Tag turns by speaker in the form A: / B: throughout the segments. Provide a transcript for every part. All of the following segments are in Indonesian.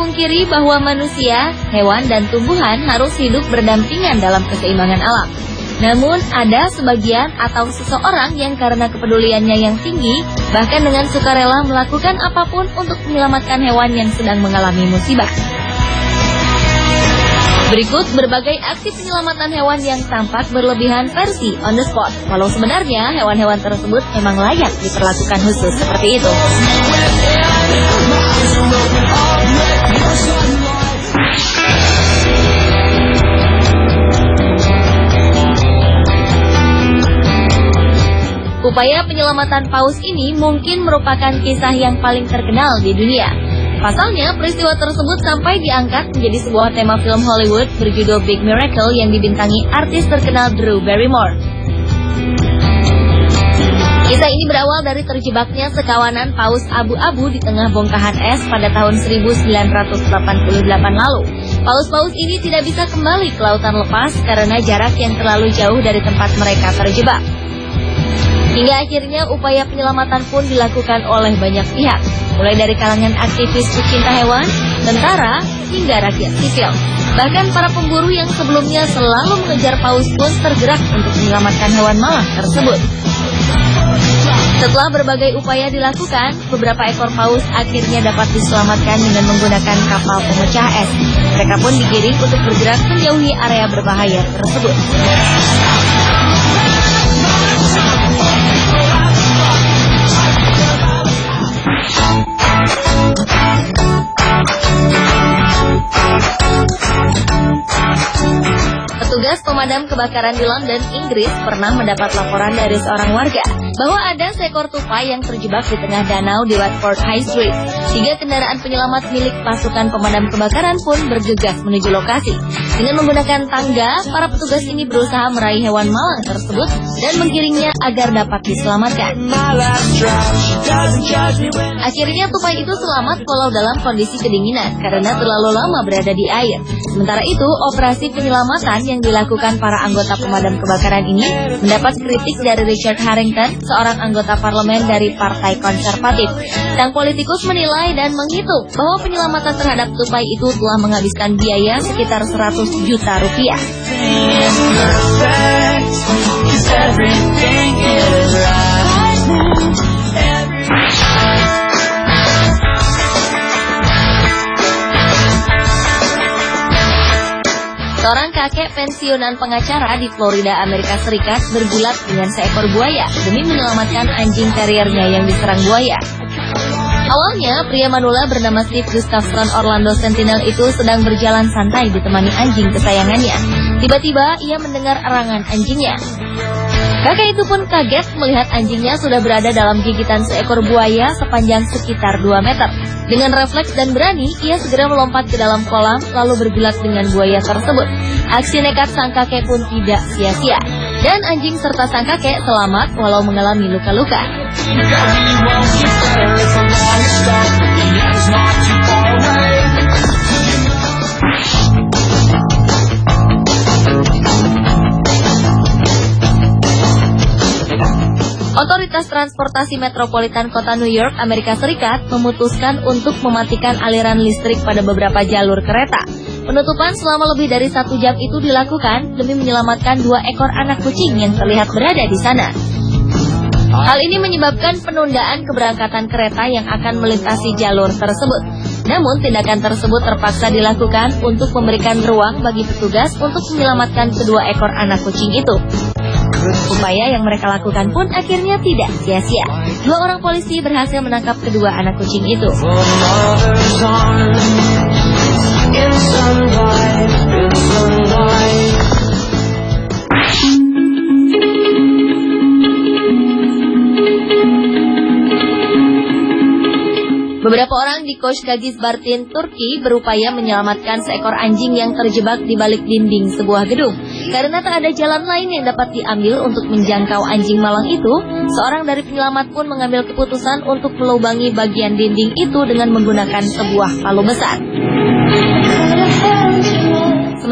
A: dipungkiri bahwa manusia, hewan, dan tumbuhan harus hidup berdampingan dalam keseimbangan alam. Namun, ada sebagian atau seseorang yang karena kepeduliannya yang tinggi, bahkan dengan sukarela melakukan apapun untuk menyelamatkan hewan yang sedang mengalami musibah. Berikut berbagai aksi penyelamatan hewan yang tampak berlebihan versi on the spot, walau sebenarnya hewan-hewan tersebut memang layak diperlakukan khusus seperti itu. Upaya penyelamatan paus ini mungkin merupakan kisah yang paling terkenal di dunia. Pasalnya, peristiwa tersebut sampai diangkat menjadi sebuah tema film Hollywood berjudul Big Miracle yang dibintangi artis terkenal Drew Barrymore. Kisah ini berawal dari terjebaknya sekawanan paus abu-abu di tengah bongkahan es pada tahun 1988 lalu. Paus-paus ini tidak bisa kembali ke lautan lepas karena jarak yang terlalu jauh dari tempat mereka terjebak. Hingga akhirnya upaya penyelamatan pun dilakukan oleh banyak pihak, mulai dari kalangan aktivis pecinta hewan, tentara, hingga rakyat sipil. Bahkan para pemburu yang sebelumnya selalu mengejar paus pun tergerak untuk menyelamatkan hewan malang tersebut. Setelah berbagai upaya dilakukan, beberapa ekor paus akhirnya dapat diselamatkan dengan menggunakan kapal pemecah es. Mereka pun digiring untuk bergerak menjauhi area berbahaya tersebut. Petugas pemadam kebakaran di London, Inggris pernah mendapat laporan dari seorang warga bahwa ada seekor tupai yang terjebak di tengah danau di Watford High Street. 3 kendaraan penyelamat milik pasukan pemadam kebakaran pun bergegas menuju lokasi. Dengan menggunakan tangga, para petugas ini berusaha meraih hewan malang tersebut dan menggiringnya agar dapat diselamatkan. Akhirnya tupai itu selamat walau dalam kondisi kedinginan karena terlalu lama berada di air. Sementara itu, operasi penyelamatan yang dilakukan para anggota pemadam kebakaran ini mendapat kritik dari Richard Harrington, seorang anggota parlemen dari Partai Konservatif. Sang politikus menilai dan menghitung bahwa penyelamatan terhadap tupai itu telah menghabiskan biaya sekitar 100 juta rupiah. Seorang kakek pensiunan pengacara di Florida, Amerika Serikat bergulat dengan seekor buaya demi menyelamatkan anjing terriernya yang diserang buaya. Awalnya, pria manula bernama Steve Gustafson Orlando Sentinel itu sedang berjalan santai ditemani anjing kesayangannya. Tiba-tiba, ia mendengar erangan anjingnya. Kakek itu pun kaget melihat anjingnya sudah berada dalam gigitan seekor buaya sepanjang sekitar 2 meter. Dengan refleks dan berani, ia segera melompat ke dalam kolam lalu bergulat dengan buaya tersebut. Aksi nekat sang kakek pun tidak sia-sia. Dan anjing serta sang kakek selamat walau mengalami luka-luka. Otoritas Transportasi Metropolitan Kota New York, Amerika Serikat memutuskan untuk mematikan aliran listrik pada beberapa jalur kereta. Penutupan selama lebih dari 1 jam itu dilakukan demi menyelamatkan 2 ekor anak kucing yang terlihat berada di sana. Hal ini menyebabkan penundaan keberangkatan kereta yang akan melintasi jalur tersebut. Namun tindakan tersebut terpaksa dilakukan untuk memberikan ruang bagi petugas untuk menyelamatkan kedua ekor anak kucing itu. Upaya yang mereka lakukan pun akhirnya tidak sia-sia. 2 orang polisi berhasil menangkap kedua anak kucing itu. Beberapa orang di Koşkagizbartin, Turki berupaya menyelamatkan seekor anjing yang terjebak di balik dinding sebuah gedung. Karena tak ada jalan lain yang dapat diambil untuk menjangkau anjing malang itu, seorang dari penyelamat pun mengambil keputusan untuk melubangi bagian dinding itu dengan menggunakan sebuah palu besar.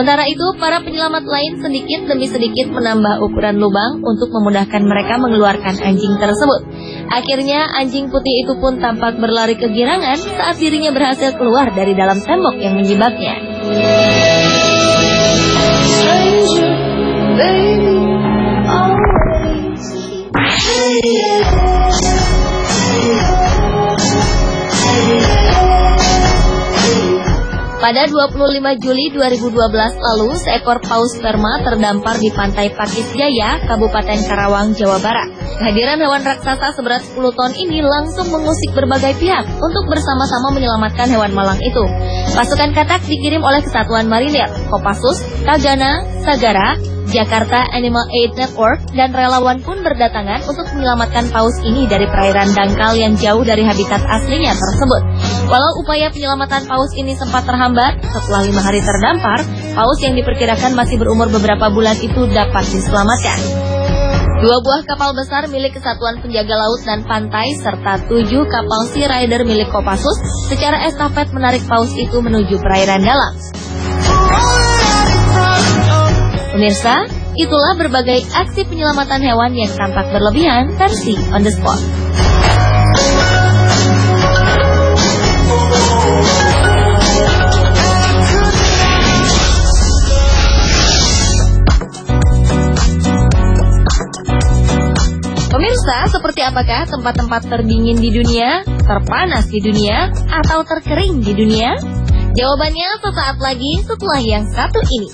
A: Sementara itu, para penyelamat lain sedikit demi sedikit menambah ukuran lubang untuk memudahkan mereka mengeluarkan anjing tersebut. Akhirnya, anjing putih itu pun tampak berlari kegirangan saat dirinya berhasil keluar dari dalam tembok yang menjebaknya. Pada 25 Juli 2012 lalu, seekor paus sperma terdampar di pantai Pakis Jaya, Kabupaten Karawang, Jawa Barat. Kehadiran hewan raksasa seberat 10 ton ini langsung mengusik berbagai pihak untuk bersama-sama menyelamatkan hewan malang itu. Pasukan katak dikirim oleh Kesatuan Marinir, Kopassus, Tagana, Sagara, Jakarta Animal Aid Network, dan relawan pun berdatangan untuk menyelamatkan paus ini dari perairan dangkal yang jauh dari habitat aslinya tersebut. Walau upaya penyelamatan paus ini sempat terhambat, setelah 5 hari terdampar, paus yang diperkirakan masih berumur beberapa bulan itu dapat diselamatkan. 2 buah kapal besar milik Kesatuan Penjaga Laut dan Pantai serta 7 kapal Sea Rider milik Kopassus secara estafet menarik paus itu menuju perairan dalam. Pemirsa, itulah berbagai aksi penyelamatan hewan yang tampak berlebihan versi on the spot. Pemirsa, seperti apakah tempat-tempat terdingin di dunia, terpanas di dunia, atau terkering di dunia? Jawabannya sesaat lagi setelah yang satu ini.